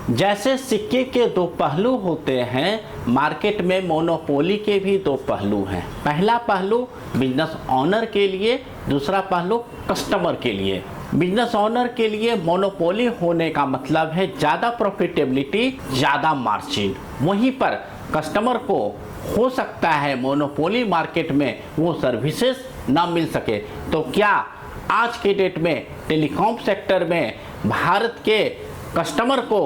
जैसे सिक्के के दो पहलू होते हैं, मार्केट में मोनोपोली के भी दो पहलू हैं। पहला पहलू बिजनेस ओनर के लिए, दूसरा पहलू कस्टमर के लिए। बिजनेस ओनर के लिए मोनोपोली होने का मतलब है ज़्यादा प्रॉफिटेबिलिटी, ज़्यादा मार्जिन। वहीं पर कस्टमर को हो सकता है मोनोपोली मार्केट में वो सर्विसेज ना मिल सके। तो क्या आज के डेट में टेलीकॉम सेक्टर में भारत के कस्टमर को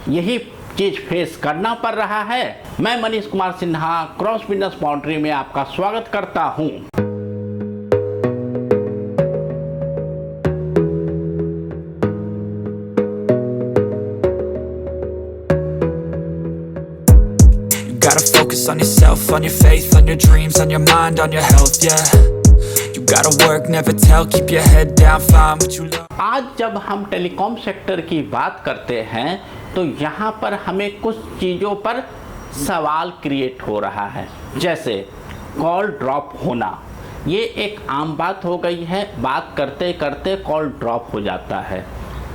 यही चीज फेस करना पड़ रहा है? मैं Manish Kumar Sinha cross business boundary में आपका स्वागत करता हूं। Gotta focus on yourself, on your faith, on your dreams, on your mind, on your health, yeah. You gotta work, never tell, keep your head down, find what you love. आज जब हम telecom sector की बात करते हैं तो यहाँ पर हमें कुछ चीज़ों पर सवाल क्रिएट हो रहा है, जैसे कॉल ड्रॉप होना। ये एक आम बात हो गई है, बात करते करते कॉल ड्रॉप हो जाता है।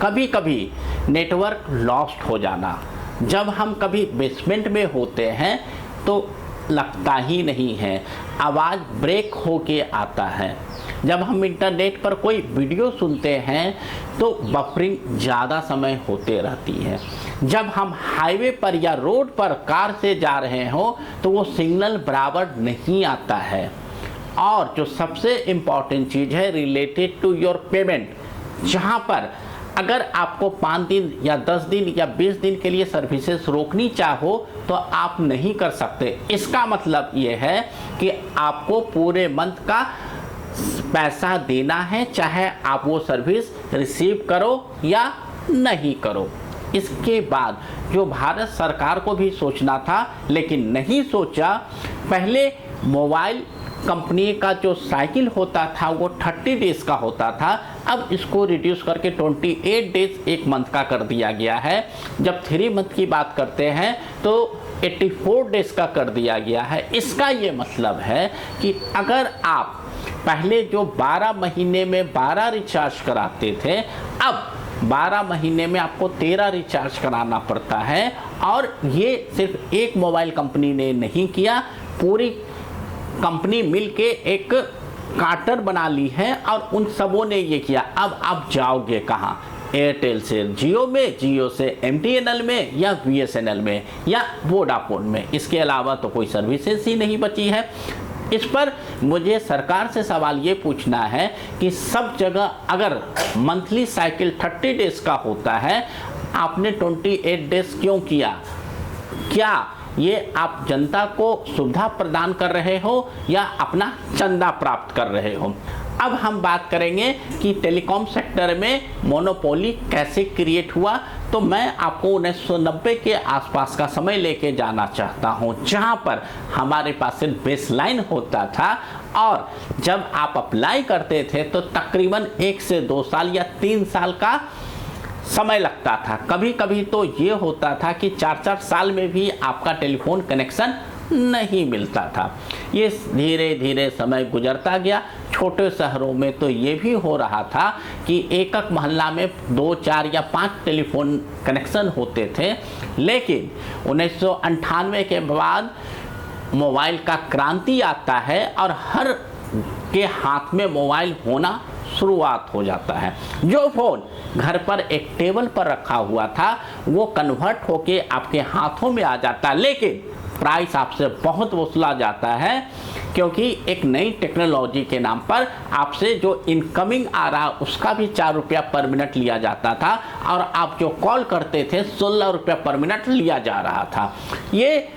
कभी कभी नेटवर्क लॉस्ट हो जाना। जब हम कभी बेसमेंट में होते हैं तो लगता ही नहीं है, आवाज़ ब्रेक होके आता है। जब हम इंटरनेट पर कोई वीडियो सुनते हैं तो बफरिंग ज़्यादा समय होते रहती है। जब हम हाईवे पर या रोड पर कार से जा रहे हो तो वो सिग्नल बराबर नहीं आता है। और जो सबसे इम्पॉर्टेंट चीज़ है रिलेटेड टू योर पेमेंट, जहाँ पर अगर आपको 5 दिन या 10 दिन या 20 दिन के लिए सर्विसेज रोकनी चाहो तो आप नहीं कर सकते। इसका मतलब ये है कि आपको पूरे मंथ का पैसा देना है, चाहे आप वो सर्विस रिसीव करो या नहीं करो। इसके बाद जो भारत सरकार को भी सोचना था लेकिन नहीं सोचा, पहले मोबाइल कंपनी का जो साइकिल होता था वो 30 डेज का होता था, अब इसको रिड्यूस करके 28 डेज एक मंथ का कर दिया गया है। जब 3 मंथ की बात करते हैं तो 84 डेज का कर दिया गया है। इसका ये मतलब है कि अगर आप पहले जो 12 महीने में 12 रिचार्ज कराते थे, अब 12 महीने में आपको 13 रिचार्ज कराना पड़ता है। और ये सिर्फ एक मोबाइल कंपनी ने नहीं किया, पूरी कंपनी मिलके एक कार्टर बना ली है और उन सबों ने ये किया। अब आप जाओगे कहाँ? एयरटेल से जियो में, जियो से MTNL में या BSNL में या वोडाफोन में। इसके अलावा तो कोई सर्विसेज ही नहीं बची है। इस पर मुझे सरकार से सवाल ये पूछना है कि सब जगह अगर मंथली साइकिल 30 डेज का होता है, आपने 28 डेज क्यों किया? क्या ये आप जनता को सुविधा प्रदान कर रहे हो या अपना चंदा प्राप्त कर रहे हो? अब हम बात करेंगे कि टेलीकॉम सेक्टर में मोनोपोली कैसे क्रिएट हुआ। तो मैं आपको 1990 के आसपास का समय लेके जाना चाहता हूं, जहां पर हमारे पास सिर्फ बेसलाइन होता था और जब आप अप्लाई करते थे तो तकरीबन 1 से 2 साल या 3 साल का समय लगता था। कभी कभी तो ये होता था कि 4-4 साल में भी आपका टेलीफोन कनेक्शन नहीं मिलता था। ये धीरे धीरे समय गुजरता गया। छोटे शहरों में तो ये भी हो रहा था कि एक मोहल्ला में 2, 4 या 5 टेलीफोन कनेक्शन होते थे। लेकिन 1998 के बाद मोबाइल का क्रांति आता है और हर के हाथ में मोबाइल होना शुरुआत हो जाता है। जो फ़ोन घर पर एक टेबल पर रखा हुआ था वो कन्वर्ट होके आपके हाथों में आ जाता है, लेकिन प्राइस आपसे बहुत वसूला जाता है, क्योंकि एक नई टेक्नोलॉजी के नाम पर आपसे जो इनकमिंग आ रहा उसका भी 4 रुपया पर मिनट लिया जाता था और आप जो कॉल करते थे 16 रुपया पर मिनट लिया जा रहा था। ये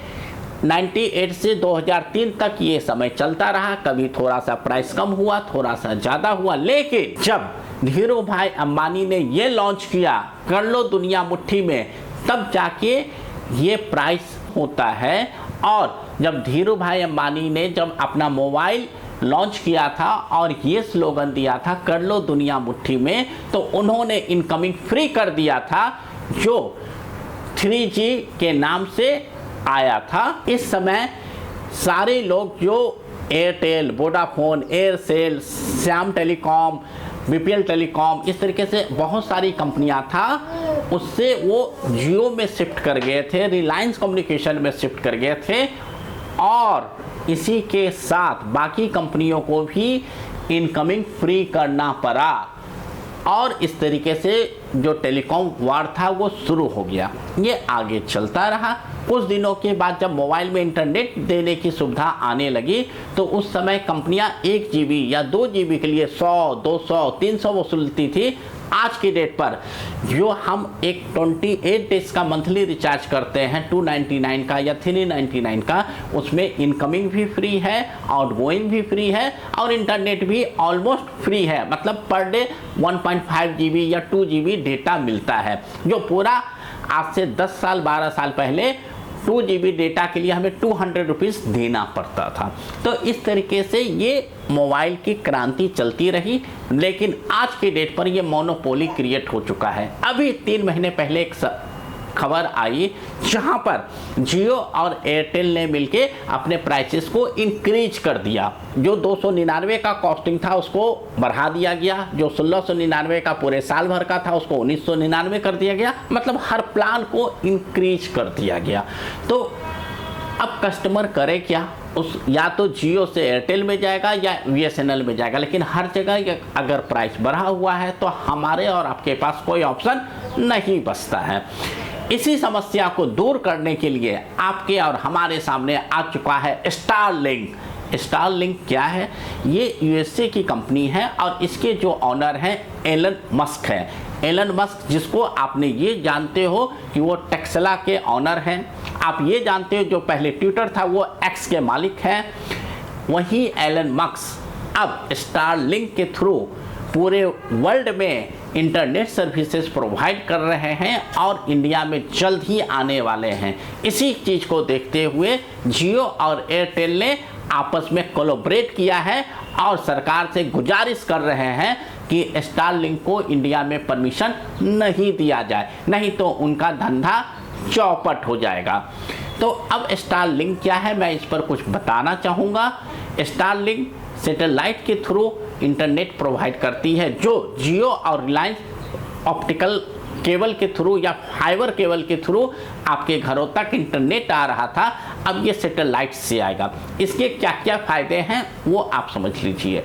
98 से 2003 तक ये समय चलता रहा। कभी थोड़ा सा प्राइस कम हुआ, थोड़ा सा ज़्यादा हुआ, लेकिन जब धीरू भाई अंबानी ने ये लॉन्च किया कर लो दुनिया मुट्ठी में, तब जाके ये प्राइस होता है। और जब धीरू भाई अंबानी ने जब अपना मोबाइल लॉन्च किया था और ये स्लोगन दिया था कर लो दुनिया मुट्ठी में, तो उन्होंने इनकमिंग फ्री कर दिया था, जो 3G के नाम से आया था। इस समय सारे लोग जो Airtel, Vodafone, Aircel, Shyam telecom, BPL telecom, इस तरीके से बहुत सारी कंपनियां था, उससे वो जियो में शिफ्ट कर गए थे, रिलायंस कम्युनिकेशन में शिफ्ट कर गए थे और इसी के साथ बाकी कंपनियों को भी इनकमिंग फ्री करना पड़ा और इस तरीके से जो टेलीकॉम वार था वो शुरू हो गया। ये आगे चलता रहा। कुछ दिनों के बाद जब मोबाइल में इंटरनेट देने की सुविधा आने लगी तो उस समय कंपनियां 1 GB या 2 GB के लिए 100, 200, 300 वसूलती थी। आज की डेट पर जो हम एक 28 डेज का मंथली रिचार्ज करते हैं 299 का या 399 का, उसमें इनकमिंग भी फ्री है, आउटगोइंग भी फ्री है और इंटरनेट भी ऑलमोस्ट फ्री है। मतलब पर डे 1.5 GB या 2 GB डेटा मिलता है, जो पूरा आज से 10 साल 12 साल पहले 2 GB डेटा के लिए हमें 200 रुपीज़ देना पड़ता था। तो इस तरीके से ये मोबाइल की क्रांति चलती रही, लेकिन आज के डेट पर ये मोनोपोली क्रिएट हो चुका है। अभी 3 महीने पहले एक खबर आई जहां पर जियो और एयरटेल ने मिलके अपने प्राइसेस को इंक्रीज कर दिया। जो 299 का कॉस्टिंग था उसको बढ़ा दिया गया, जो 1699 का पूरे साल भर का था उसको 1999 कर दिया गया। मतलब हर प्लान को इंक्रीज कर दिया गया। तो अब कस्टमर करे क्या, या तो जियो से एयरटेल में जाएगा या बीएसएनएल में जाएगा, लेकिन हर जगह अगर प्राइस बढ़ा हुआ है तो हमारे और आपके पास कोई ऑप्शन नहीं बचता है। इसी समस्या को दूर करने के लिए आपके और हमारे सामने आ चुका है स्टारलिंक। स्टारलिंक क्या है? ये यूएसए की कंपनी है और इसके जो ऑनर हैं एलन मस्क है। एलन मस्क जिसको आपने ये जानते हो कि वो टेस्ला के ऑनर हैं, आप ये जानते हो जो पहले ट्विटर था वो एक्स के मालिक हैं, वही एलन मस्क अब स्टारलिंक के थ्रू पूरे वर्ल्ड में इंटरनेट सर्विसेज प्रोवाइड कर रहे हैं और इंडिया में जल्द ही आने वाले हैं। इसी चीज़ को देखते हुए जियो और एयरटेल ने आपस में कोलैबोरेट किया है और सरकार से गुजारिश कर रहे हैं कि स्टारलिंक को इंडिया में परमिशन नहीं दिया जाए, नहीं तो उनका धंधा चौपट हो जाएगा। तो अब स्टारलिंक क्या है, मैं इस पर कुछ बताना चाहूँगा। स्टारलिंक सैटेलाइट के थ्रू इंटरनेट प्रोवाइड करती है, जो जियो और रिलायंस ऑप्टिकल केबल के थ्रू या फाइबर केबल के थ्रू आपके घरों तक इंटरनेट आ रहा था, अब ये सैटेलाइट से आएगा। इसके क्या क्या फ़ायदे हैं वो आप समझ लीजिए।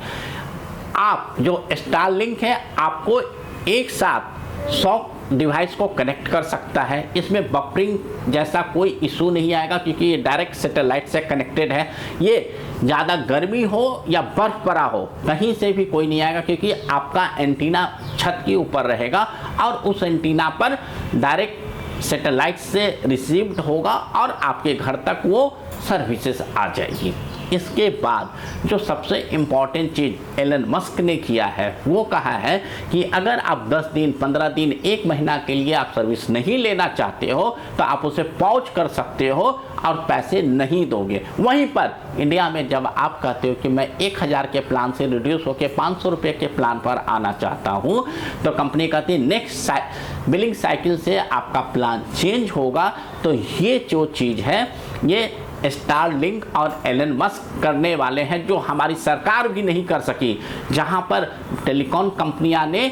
आप जो स्टारलिंक है आपको एक साथ 100 डिवाइस को कनेक्ट कर सकता है। इसमें बफरिंग जैसा कोई इशू नहीं आएगा क्योंकि ये डायरेक्ट सैटेलाइट से कनेक्टेड है। ये ज़्यादा गर्मी हो या बर्फ़ पड़ा हो कहीं से भी कोई नहीं आएगा क्योंकि आपका एंटीना छत के ऊपर रहेगा और उस एंटीना पर डायरेक्ट सैटेलाइट से रिसीव्ड होगा और आपके घर तक वो सर्विसेज आ जाएगी। इसके बाद जो सबसे इम्पॉर्टेंट चीज़ एलन मस्क ने किया है वो कहा है कि अगर आप 10 दिन 15 दिन 1 महीना के लिए आप सर्विस नहीं लेना चाहते हो तो आप उसे पॉज कर सकते हो और पैसे नहीं दोगे। वहीं पर इंडिया में जब आप कहते हो कि मैं 1000 के प्लान से रिड्यूस होकर 500 रुपये के प्लान पर आना चाहता हूँ, तो कंपनी कहती है नेक्स्ट बिलिंग साइकिल से आपका प्लान चेंज होगा। तो ये जो चीज़ है ये स्टारलिंक और एलन मस्क करने वाले हैं, जो हमारी सरकार भी नहीं कर सकी। जहां पर टेलीकॉम कंपनियां ने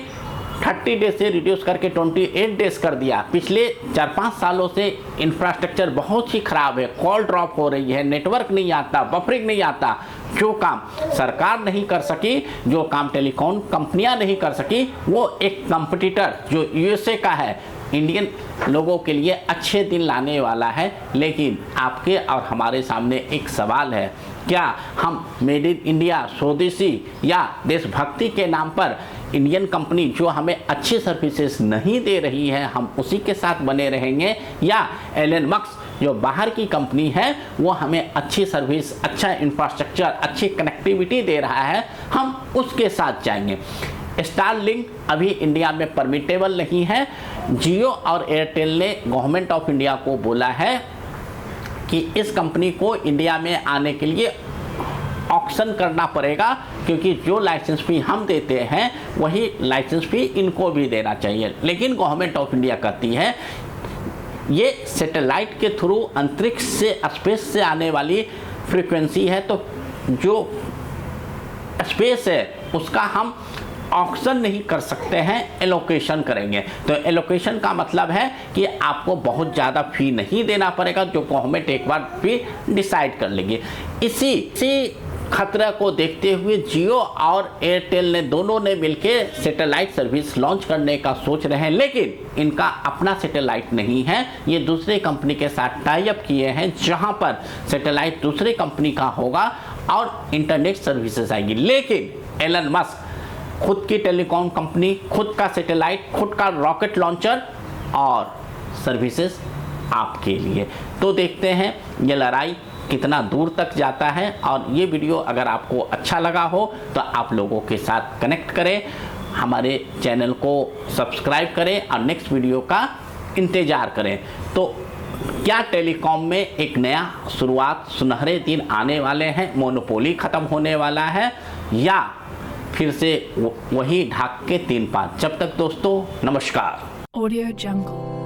30 डेज से रिड्यूस करके 28 डेज कर दिया। पिछले 4-5 सालों से इंफ्रास्ट्रक्चर बहुत ही ख़राब है, कॉल ड्रॉप हो रही है, नेटवर्क नहीं आता, बफरिंग नहीं आता। जो काम सरकार नहीं कर सकी, जो काम टेलीकॉम कंपनियां नहीं कर सकी, वो एक कंपटीटर जो यूएसए का है इंडियन लोगों के लिए अच्छे दिन लाने वाला है। लेकिन आपके और हमारे सामने एक सवाल है, क्या हम मेड इन इंडिया स्वदेशी या देशभक्ति के नाम पर इंडियन कंपनी जो हमें अच्छी सर्विसेज नहीं दे रही है हम उसी के साथ बने रहेंगे, या एलन मस्क जो बाहर की कंपनी है वो हमें अच्छी सर्विस, अच्छा इंफ्रास्ट्रक्चर, अच्छी कनेक्टिविटी दे रहा है, हम उसके साथ जाएंगे। स्टारलिंक अभी इंडिया में परमिटेबल नहीं है। जियो और एयरटेल ने गवर्नमेंट ऑफ इंडिया को बोला है कि इस कंपनी को इंडिया में आने के लिए ऑक्शन करना पड़ेगा, क्योंकि जो लाइसेंस फी हम देते हैं वही लाइसेंस फी इनको भी देना चाहिए। लेकिन गवर्नमेंट ऑफ इंडिया कहती है ये सैटेलाइट के थ्रू अंतरिक्ष से, स्पेस से आने वाली फ्रीक्वेंसी है, तो जो स्पेस है उसका हम ऑक्शन नहीं कर सकते हैं, एलोकेशन करेंगे। तो एलोकेशन का मतलब है कि आपको बहुत ज़्यादा फी नहीं देना पड़ेगा, जो गवर्नमेंट एक बार फी डिसाइड कर लेंगे। इसी खतरा को देखते हुए जियो और एयरटेल ने दोनों ने मिलकर सैटेलाइट सर्विस लॉन्च करने का सोच रहे हैं, लेकिन इनका अपना सैटेलाइट नहीं है। ये दूसरे कंपनी के साथ टाई अप किए हैं, जहां पर सैटेलाइट दूसरे कंपनी का होगा और इंटरनेट सर्विसेज आएगी। लेकिन एलन मस्क खुद की टेलीकॉम कंपनी, खुद का सैटेलाइट, खुद का रॉकेट लॉन्चर और सर्विसेज आपके लिए। तो देखते हैं ये लड़ाई कितना दूर तक जाता है। और ये वीडियो अगर आपको अच्छा लगा हो तो आप लोगों के साथ कनेक्ट करें, हमारे चैनल को सब्सक्राइब करें और नेक्स्ट वीडियो का इंतज़ार करें। तो क्या टेलीकॉम में एक नया शुरुआत, सुनहरे दिन आने वाले हैं, मोनोपोली ख़त्म होने वाला है, या फिर से वही ढाक के 3-5? जब तक दोस्तों, नमस्कार। Audio Jungle.